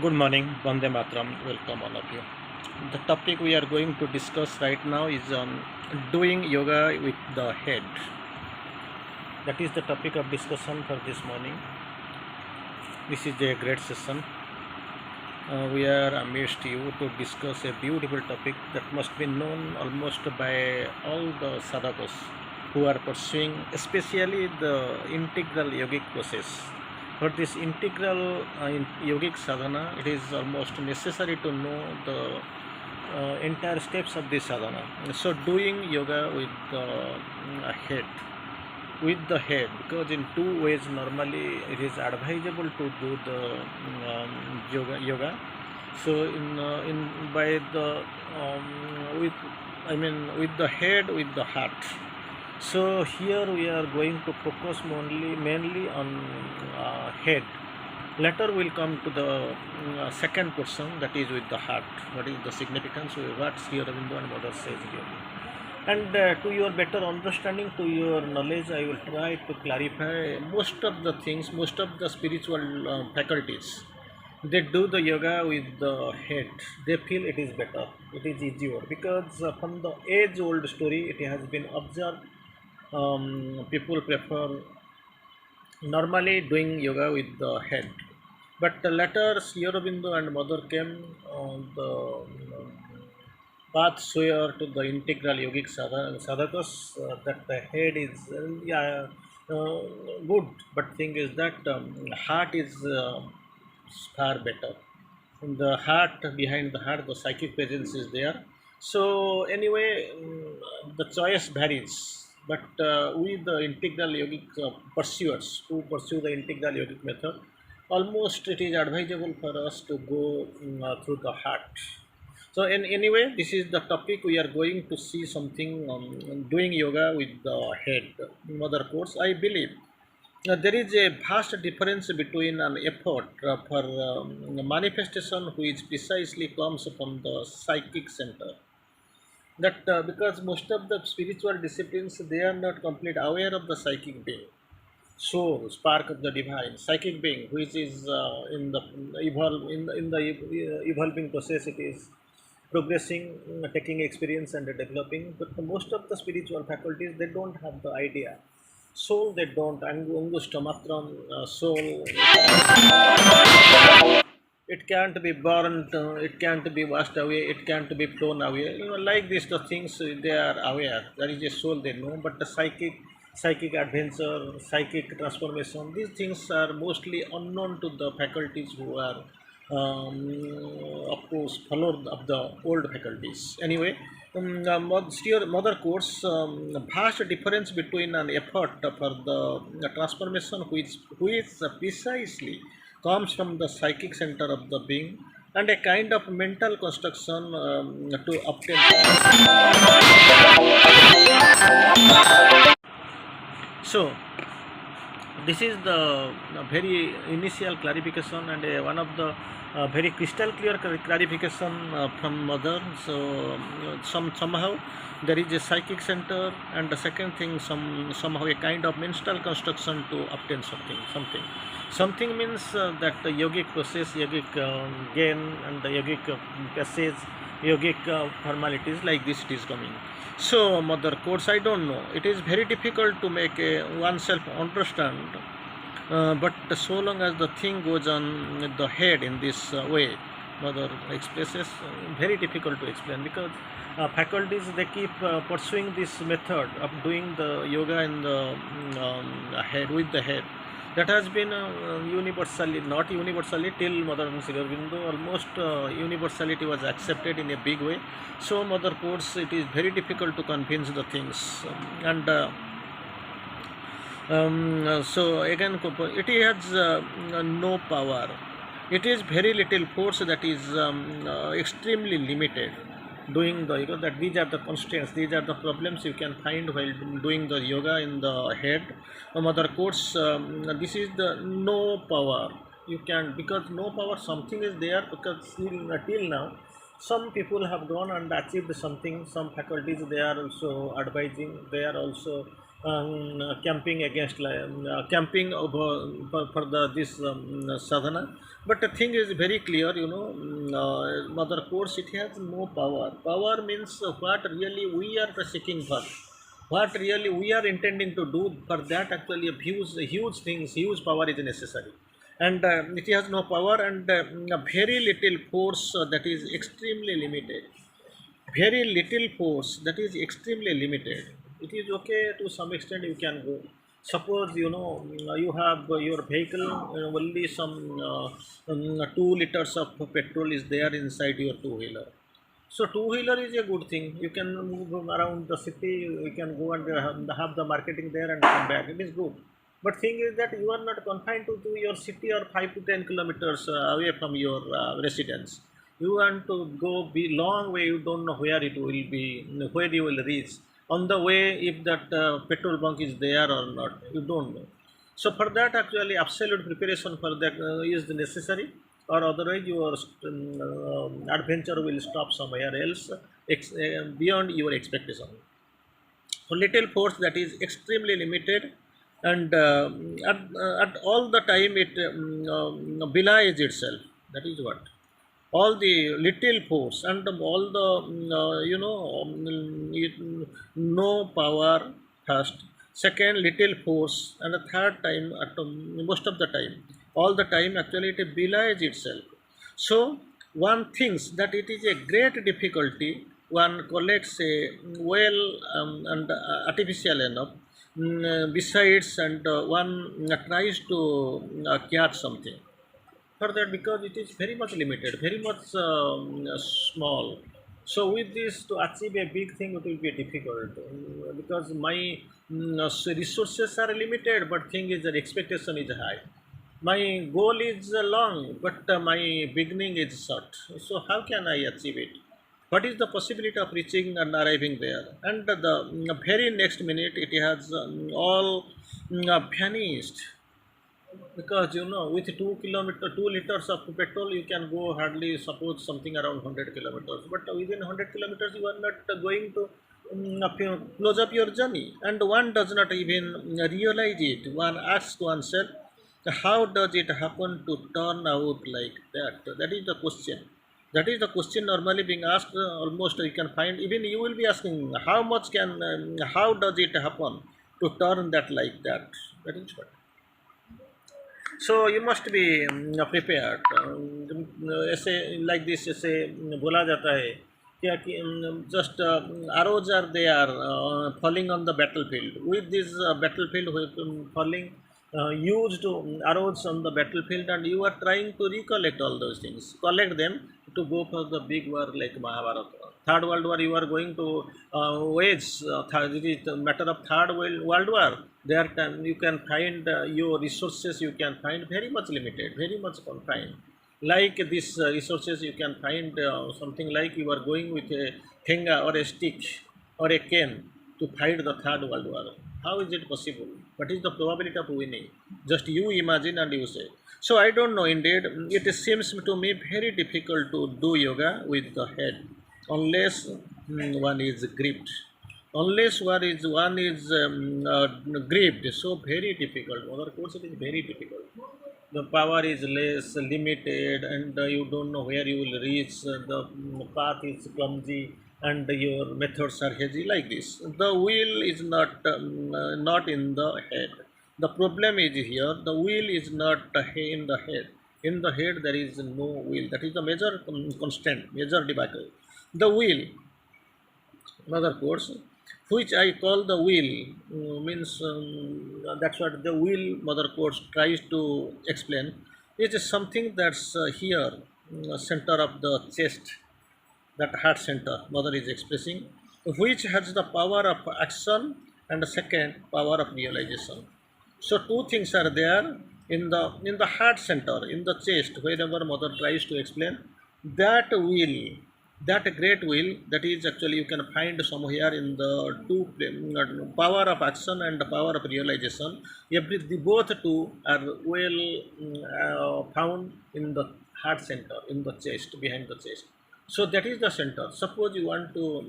Good morning, Vande Matram. Welcome all of you. The topic we are going to discuss right now is on doing yoga with the head. That is the topic of discussion for this morning. This is a great session. We are amazed you to discuss a beautiful topic that must be known almost by all the sadhakas who are pursuing, especially the integral yogic process. For this integral yogic sadhana, it is almost necessary to know the entire steps of this sadhana. So, doing yoga with the head, because in two ways normally it is advisable to do the yoga. So in by the with I mean with the head, with the heart. So here we are going to focus mainly on head. Later we'll come to the second portion, that is with the heart. What is the significance? What Sri Aurobindo and Mother says here. And to your better understanding, to your knowledge, I will try to clarify most of the things, most of the spiritual faculties. They do the yoga with the head. They feel it is better, it is easier, because from the age-old story, it has been observed. People prefer normally doing yoga with the head. But later, Sri Aurobindo and Mother came on the path swear to the integral yogic sadhakas, that the head is uh, good, but thing is that heart is far better. In the heart, behind the heart, the psychic presence is there. So anyway, the choice varies. But we, the integral yogic pursuers who pursue the integral yogic method, almost it is advisable for us to go through the heart. So anyway, this is the topic we are going to see something doing yoga with the head. Mother course, I believe there is a vast difference between an effort for manifestation which precisely comes from the psychic center. That because most of the spiritual disciplines, they are not complete aware of the psychic being, soul, spark of the divine, psychic being, which is in the evolving process. It is progressing, taking experience and developing. But most of the spiritual faculties, they don't have the idea. Soul, they don't. Angusta matram, soul. It can't be burnt. It can't be washed away. It can't be flown away. Like this, the things they are aware. There is a soul they know, but the psychic adventure, psychic transformation, these things are mostly unknown to the faculties who are, of course, followed of the old faculties. Anyway, still mother course, vast difference between an effort for the transformation which precisely comes from the psychic center of the being, and a kind of mental construction to obtain. So this is the very initial clarification, and one of the very crystal clear clarification from mother. So somehow there is a psychic center, and the second thing, somehow a kind of mental construction to obtain something means that the yogic process, yogic gain, and the yogic passage, yogic formalities, like this it is coming. So, mother course, I don't know. It is very difficult to make oneself understand. But so long as the thing goes on with the head in this way, mother expresses, very difficult to explain, because faculties, they keep pursuing this method of doing the yoga in the head, with the head. That has been universally, not universally till Mother Sri Aurobindo, almost universality was accepted in a big way. So mother course, it is very difficult to convince the things, and so again it has no power. It is very little force that is extremely limited. Doing the yoga, that these are the constraints, these are the problems you can find while doing the yoga in the head. Mother course, this is the no power. You can, because no power, something is there, because till now some people have gone and achieved something. Some faculties, they are also advising, they are also camping against camping for the this sadhana. But the thing is very clear, mother course, it has no power means what really we are seeking for, what really we are intending to do. For that actually a huge things, huge power is necessary. And it has no power, and a very little force that is extremely limited, very little force that is extremely limited. It is okay to some extent, you can go. Suppose you have your vehicle, only some 2 liters of petrol is there inside your two wheeler. So two wheeler is a good thing. You can move around the city. You can go and have the marketing there and come back. It is good. But thing is that you are not confined to your city or 5 to 10 kilometers away from your residence. You want to go be long way. You don't know where it will be, where you will reach on the way. If that petrol bunk is there or not, you don't know. So for that, actually, absolute preparation for that is necessary, or otherwise your adventure will stop somewhere else beyond your expectation. So little force that is extremely limited, and at all the time it belies itself. That is what all the little force and all the no power first, second little force, and the third time at most of the time, all the time actually it belies itself. So one thinks that it is a great difficulty, one collects a well and artificial enough, besides, and one tries to catch something for that, because it is very much limited, very much small. So with this, to achieve a big thing, it will be difficult, because my resources are limited, but thing is that expectation is high. My goal is long, but my beginning is short. So how can I achieve it? What is the possibility of reaching and arriving there? And the very next minute it has all vanished, because with 2 kilometer 2 liters of petrol you can go hardly, suppose something around 100 kilometers, but within 100 kilometers you are not going to close up your journey, and one does not even realize it. One asks oneself, how does it happen to turn out like that? That is the question. That is the question normally being asked. Almost you can find, even you will be asking, how much can how does it happen to turn that like that? That is what. So you must be prepared. ऐसे like this ऐसे बोला जाता है क्या कि just arrows are there falling on the battlefield. With this battlefield falling used arrows on the battlefield, and you are trying to recollect all those things, collect them to go for the big war like Mahabharata. Third World War, you are going to wage. It is a matter of Third World War. There you can find your resources. You can find very much limited, very much confined. Like these resources, you can find something like you are going with a thenga or a stick or a cane to fight the Third World War. How is it possible? What is the probability of winning? Just you imagine and you say. So I don't know. Indeed, it seems to me very difficult to do yoga with the head, unless one is gripped. Unless one is gripped. So very difficult. Other course it is very difficult. The power is less limited, and you don't know where you will reach. The path is clumsy, and your methods are hazy like this. The wheel is not in the head. The problem is here. The wheel is not in the head. In the head there is no wheel. That is the major constant, major debacle. The wheel, another course, which I call the wheel, means that's what the wheel mother course tries to explain. It is something that's here, center of the chest, that heart center mother is expressing, which has the power of action and the second power of realization. So two things are there in the heart center, in the chest, wherever mother tries to explain. That will, that great will, that is actually you can find somewhere in the power of action and the power of realization. Both two are well found in the heart center, in the chest, behind the chest. So that is the center. Suppose you want to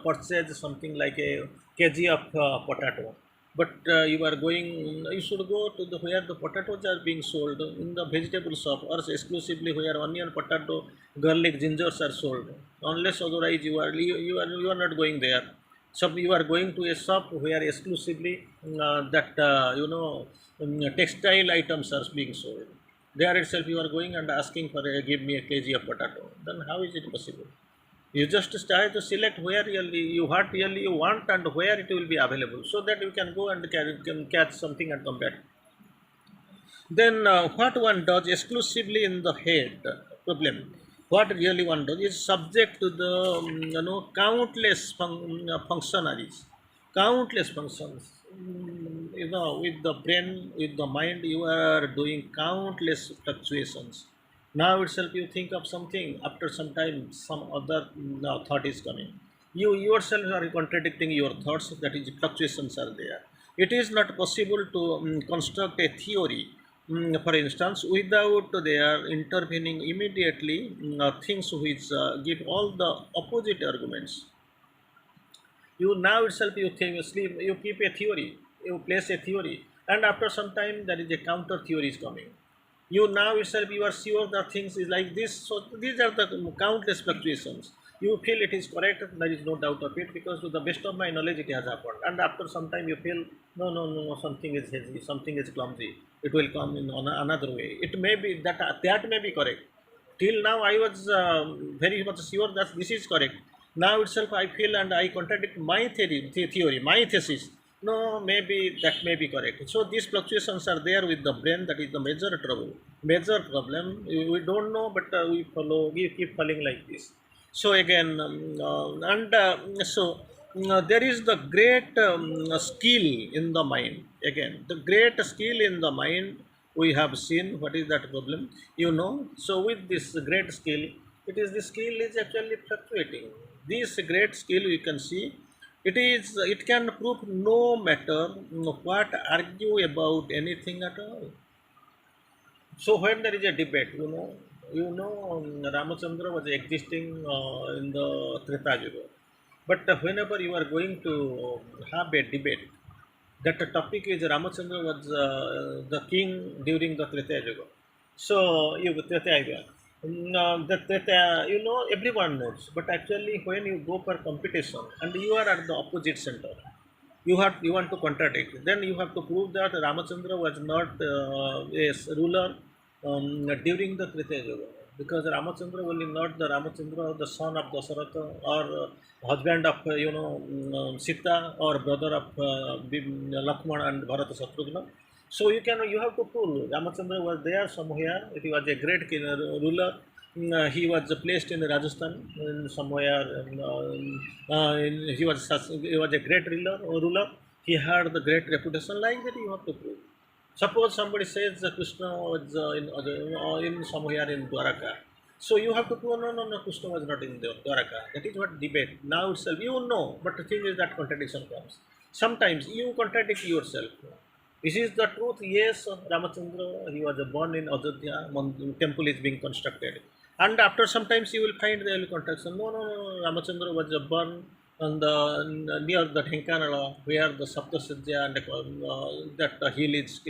purchase something like a kg of potato. but you are going, you should go to the where the potatoes are being sold in the vegetable shop, or exclusively where onion, potato, garlic, gingers are sold. Unless otherwise you are not going there. So you are going to a shop where exclusively that textile items are being sold. There itself you are going and asking for a, give me a kg of potato. Then how is it possible? You just try to select where really you what really you want and where it will be available, so that you can go and can catch something and come back. Then what one does exclusively in the head problem, what really one does is subject to the countless functionaries, countless functions. With the brain, with the mind, you are doing countless fluctuations. Now itself you think of something, after some time some other thought is coming. You yourself are contradicting your thoughts, that is fluctuations are there. It is not possible to construct a theory, for instance, without they are intervening immediately things which give all the opposite arguments. You now itself you think you sleep, you keep a theory, you place a theory, and after some time there is a counter theory is coming. You now itself you are sure that things is like this. So these are the countless fluctuations. You feel it is correct, there is no doubt of it, because to the best of my knowledge it has happened. And after some time you feel no, no, no, no, something is hazy, something is clumsy, it will come in on another way. It may be that that may be correct. Till now I was very much sure that this is correct. Now itself I feel and I contradict my theory, my thesis. No, maybe that may be correct. So these fluctuations are there with the brain. That is the major trouble, major problem. We don't know, but we follow, we keep falling like this. So again, and so there is the great skill in the mind. Again, the great skill in the mind, we have seen what is that problem, so with this great skill, it is the skill is actually fluctuating. This great skill you can see, it can prove no matter what argue about anything at all. So when there is a debate, Ramachandra was existing in the Treta Yuga. But whenever you are going to have a debate, that topic is Ramachandra was the king during the Treta Yuga. So you Treta Yuga. The Treta, everyone knows. But actually, when you go for competition and you are at the opposite center, you want to contradict. Then you have to prove that Ramachandra was not a ruler during the Treta Yuga, because Ramachandra was not the Ramachandra, the son of Dasaratha, or husband of Sita, or brother of Lakshmana and Bharata Shatrugna. So you have to prove Ramachandra was there somewhere. He was a great king, ruler. He was placed in Rajasthan in somewhere. He was a great ruler. He had the great reputation, like that. You have to prove. Suppose somebody says that Krishna was in somewhere in Dwaraka. So you have to prove no, no, no, Krishna was not in the Dwaraka. That is what debate. Now itself, but the thing is that contradiction comes. Sometimes you contradict yourself. This is the truth. Yes, Ramachandra, he was born in Ajodhya, temple is being constructed. And after sometimes you will find the contradiction. No, no, no, Ramachandra was born on the near the Dhenkanala, where the Saptasajya and that hill is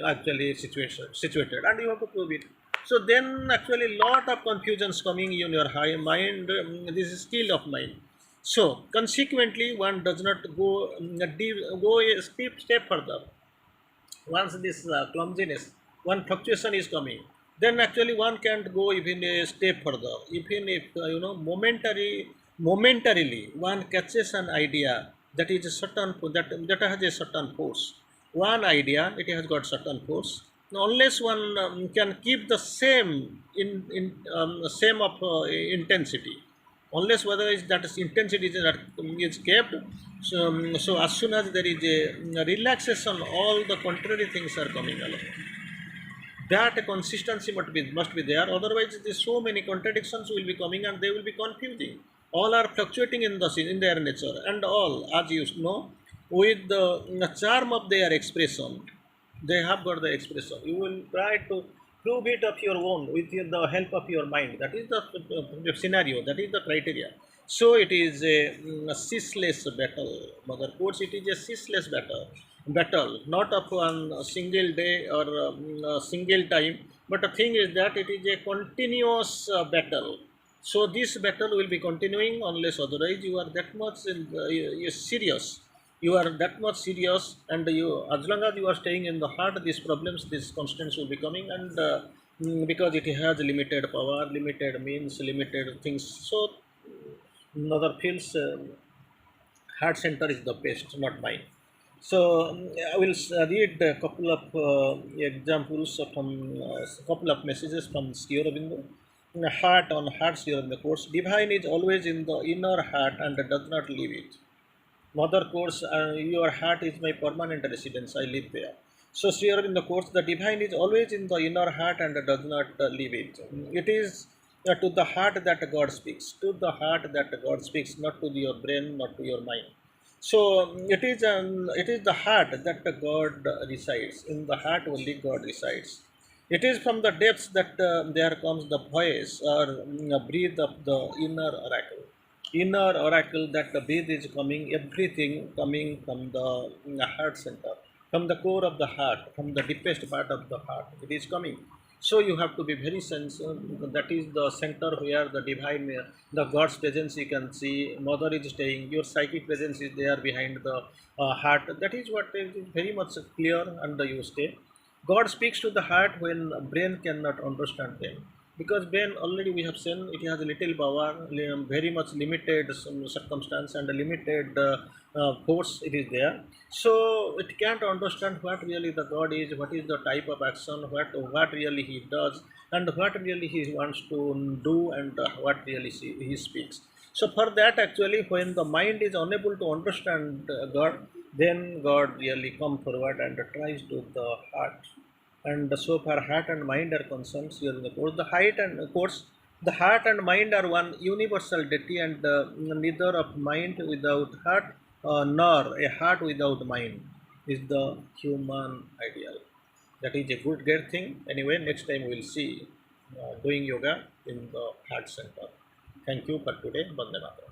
actually situated, and you have to prove it. So then actually lot of confusions coming in your high mind. This is skill of mind. So consequently, one does not go a step further. Once this clumsiness, one fluctuation is coming, then actually one can't go even a step further. Even if momentarily, one catches an idea that is a certain that has a certain force. One idea, it has got certain force. Unless one can keep the same same of intensity, unless whether is that intensity is kept. So as soon as there is a relaxation, all the contrary things are coming along. That consistency must be there. Otherwise, there's so many contradictions will be coming and they will be confusing. All are fluctuating in their nature, and all, as you know, with the charm of their expression, they have got the expression. You will try to prove it of your own with the help of your mind. That is the scenario, that is the criteria. So it is a ceaseless battle, Mother Courts. It is a ceaseless battle, not of one single day or a single time. But the thing is that it is a continuous battle. So this battle will be continuing unless otherwise you are that much serious. You are that much serious, and you, as long as you are staying in the heart, these problems, these constraints will be coming, and because it has limited power, limited means, limited things. So another feels heart center is the best, not mine. So I will read a couple of examples from couple of messages from Sri Aurobindo. Heart on heart, Sri Aurobindo quotes, divine is always in the inner heart and does not leave it. Mother quotes, your heart is my permanent residence, I live there. So Sri Aurobindo quotes, the divine is always in the inner heart and does not leave it. It is to the heart that God speaks, to the heart that God speaks, not to your brain, not to your mind. So it is the heart that God resides. In the heart only God resides. It is from the depths that there comes the voice or breathe of the inner oracle. Inner oracle that the breath is coming, everything coming from the heart center, from the core of the heart, from the deepest part of the heart. It is coming. So you have to be very sensitive. That is the center where the divine, the God's presence you can see. Mother is staying. Your psychic presence is there behind the heart. That is what is very much clear, and you stay. God speaks to the heart when brain cannot understand them. Because brain already we have seen it has a little power, very much limited circumstance and a limited force it is there. So it can't understand what really the God is, what is the type of action, what really He does, and what really He wants to do, and what really He speaks. So for that, actually, when the mind is unable to understand God, then God really come forward and tries to the heart. And so far heart and mind are concerned here in the course. The height and of course the heart and mind are one universal deity, and neither of mind without heart nor a heart without mind is the human ideal. That is a good great thing. Anyway, next time we'll see doing yoga in the heart center. Thank you for today. Bande Mataram.